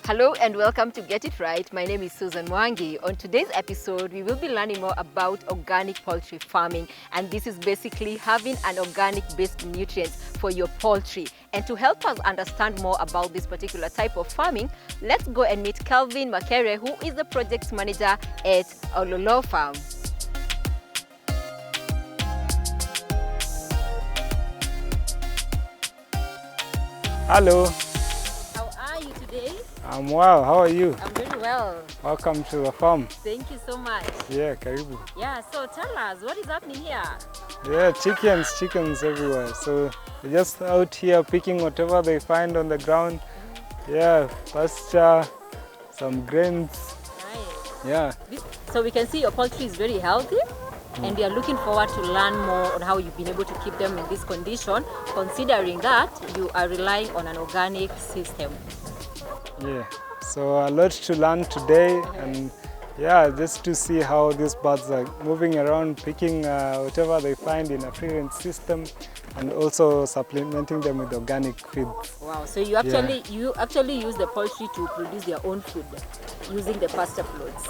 Hello and welcome to Get It Right. My name is Susan Mwangi. On today's episode, we will be learning more about organic poultry farming. And this is basically having an organic-based nutrients for your poultry. And to help us understand more about this particular type of farming, let's go and meet Kelvin Makere, who is the project manager at Ololo Farm. Hello. How are you today? I'm well. How are you? I'm very well. Welcome to the farm. Thank you so much. Yeah, karibu. Yeah, so tell us, what is happening here? Yeah, chickens everywhere. So they're just out here picking whatever they find on the ground. Yeah, pasture, some grains. Nice. Yeah. So we can see your poultry is very healthy. And we are looking forward to learn more on how you've been able to keep them in this condition, considering that you are relying on an organic system. Yeah. So a lot to learn today, and yeah, just to see how these birds are moving around, picking whatever they find in a free-range system, and also supplementing them with organic feed. Wow! So you actually use the poultry to produce their own food using the pasture plots.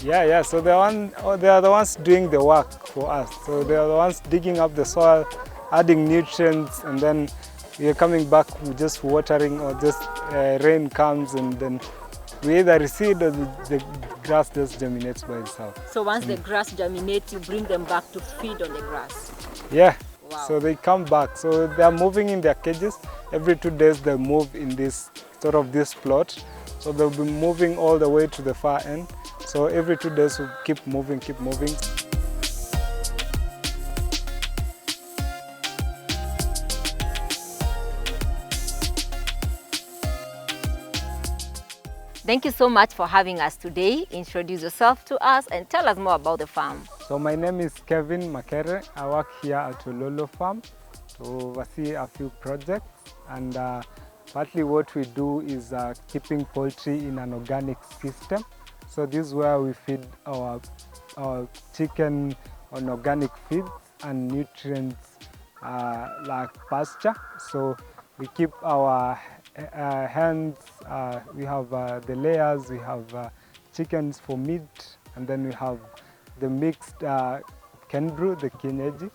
Yeah. So they are the ones doing the work for us. So they are the ones digging up the soil, adding nutrients, and then we are coming back with just watering, or just rain comes and then we either reseed or the grass just germinates by itself. So once the grass germinates, you bring them back to feed on the grass. Yeah. Wow. So they come back. So they are moving in their cages. Every 2 days they move in this this plot. So they'll be moving all the way to the far end. So every 2 days we keep moving. Thank you so much for having us today. Introduce yourself to us and tell us more about the farm. So my name is Kelvin Makere. I work here at Ololo Farm to oversee a few projects, and partly what we do is keeping poultry in an organic system. So this is where we feed our chicken on organic feeds and nutrients like pasture. So we keep our hens, we have the layers, we have chickens for meat, and then we have the mixed Kenbrew, the kienyeji.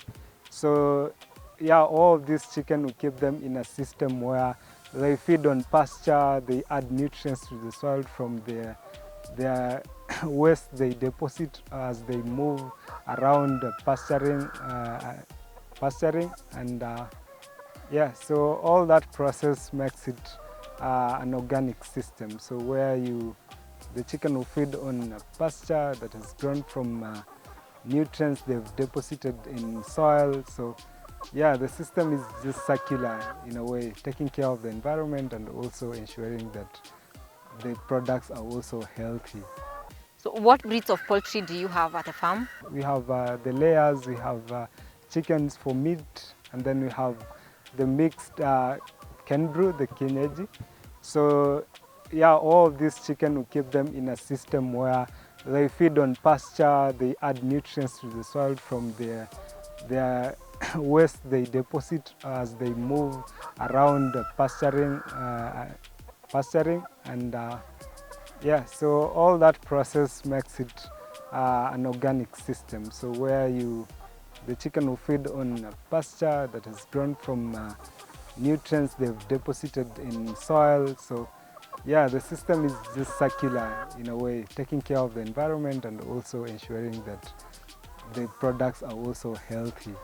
So yeah, all of these chicken, we keep them in a system where they feed on pasture, they add nutrients to the soil from their waste they deposit as they move around pasturing, and yeah, so all that process makes it an organic system. So where the chicken will feed on pasture that has grown from nutrients they've deposited in soil. So yeah, the system is just circular in a way, taking care of the environment and also ensuring that the products are also healthy. So what breeds of poultry do you have at the farm? We have the layers, we have chickens for meat, and then we have the mixed Kenbrew, the kienyeji. So yeah, all of these chicken, we keep them in a system where they feed on pasture, they add nutrients to the soil from their waste they deposit as they move around pasturing, and yeah, so all that process makes it an organic system. So where the chicken will feed on pasture that has grown from nutrients they've deposited in soil. So yeah, the system is just circular in a way, taking care of the environment and also ensuring that the products are also healthy.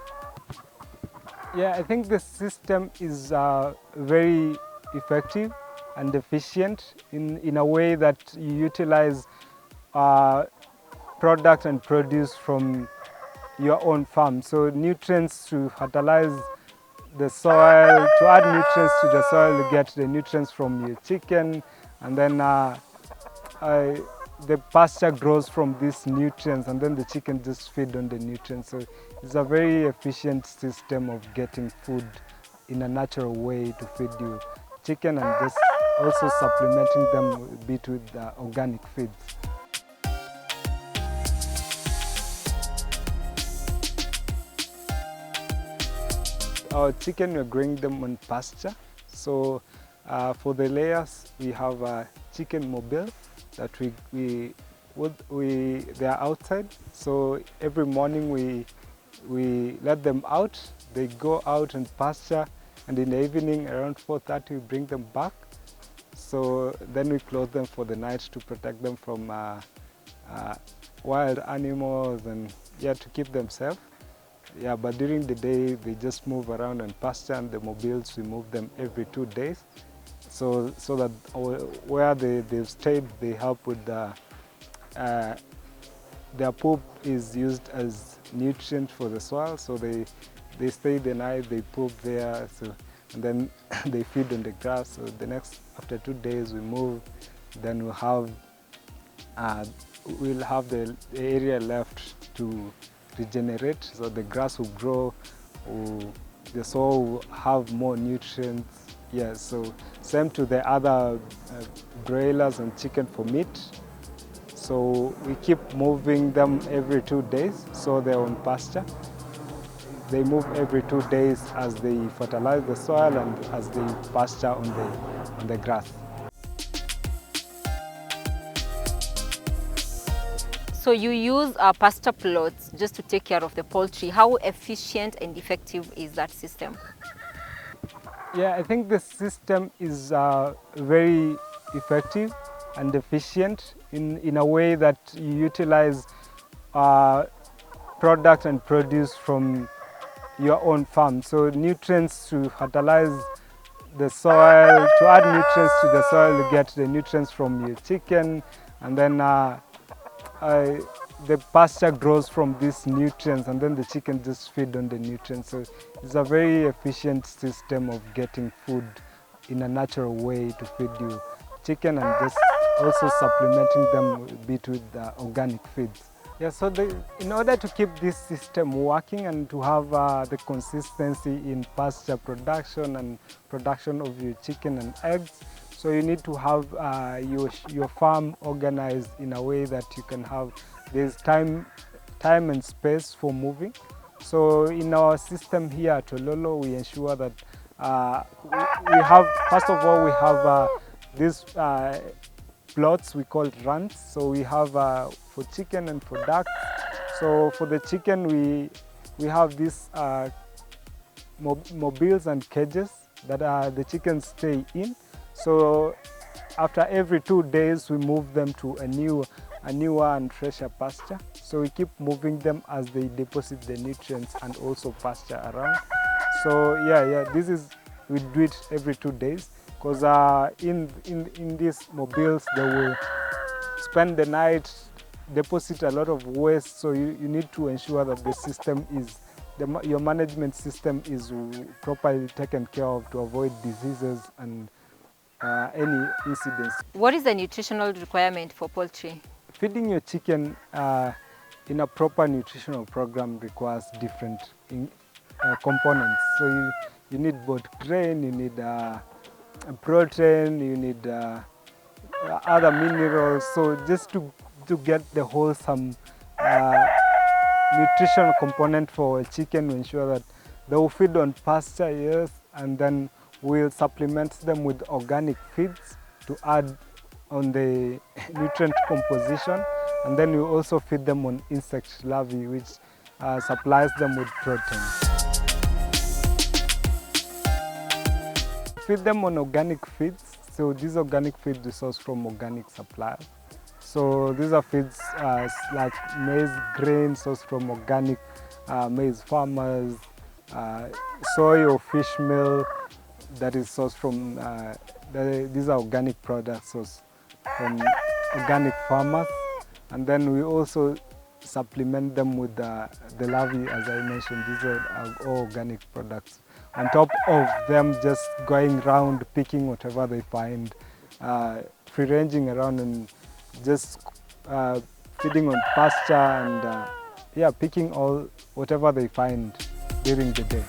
Yeah, I think the system is very effective and efficient in a way that you utilize product and produce from your own farm. So nutrients to fertilize the soil, to add nutrients to the soil, you get the nutrients from your chicken, and then the pasture grows from these nutrients, and then the chicken just feed on the nutrients. So it's a very efficient system of getting food in a natural way to feed your chicken, and just also supplementing them a bit with organic feeds. Our chicken, we're growing them on pasture. So for the layers, we have chicken mobile that they are outside. So every morning we let them out. They go out and pasture, and in the evening around 4:30 we bring them back. So then we close them for the night to protect them from wild animals and to keep them safe. Yeah, but during the day they just move around and pasture, and the mobiles we move them every 2 days. So that where they've stayed, they help with their poop is used as nutrient for the soil. So they stay the night, they poop there, and then they feed on the grass. So after 2 days we move, then we'll have the area left to regenerate. So the grass will grow, the soil will have more nutrients. Yeah, so same to the other broilers and chicken for meat. So we keep moving them every 2 days, so they're on pasture. They move every 2 days as they fertilize the soil and as they pasture on the grass. So you use pasture plots just to take care of the poultry. How efficient and effective is that system? Yeah, I think the system is very effective and efficient in a way that you utilize product and produce from your own farm. So nutrients to fertilize the soil, to add nutrients to the soil, you get the nutrients from your chicken, and then the pasture grows from these nutrients, and then the chicken just feed on the nutrients. So it's a very efficient system of getting food in a natural way to feed you chicken, and just also supplementing them a bit with organic feeds. Yeah, so in order to keep this system working and to have the consistency in pasture production and production of your chicken and eggs, so you need to have your farm organized in a way that you can have there's time and space for moving. So in our system here at Ololo, we ensure that we have, first of all, we have these plots, we call it runs. So we have for chicken and for ducks. So for the chicken, we have these mobiles and cages that the chickens stay in. So after every 2 days, we move them to a newer and fresher pasture. So we keep moving them as they deposit the nutrients and also pasture around. So we do it every 2 days, because in these mobiles they will spend the night, deposit a lot of waste. So you need to ensure that the system is your management system is properly taken care of to avoid diseases and any incidents. What is the nutritional requirement for poultry? Feeding your chicken in a proper nutritional program requires different components. So you need both grain, you need protein, you need other minerals. So just to get the wholesome nutritional component for a chicken, we ensure that they will feed on pasture, yes, and then we'll supplement them with organic feeds to add on the nutrient composition, and then we also feed them on insect larvae, which supplies them with protein. Feed them on organic feeds. So these organic feeds we source from organic suppliers. So these are feeds like maize grain sourced from organic maize farmers, soy or fish meal that is sourced from, these are organic products sourced from organic farmers. And then we also supplement them with the larvae, as I mentioned. These are all organic products. On top of them just going around picking whatever they find, free-ranging around and just feeding on pasture and picking all whatever they find during the day.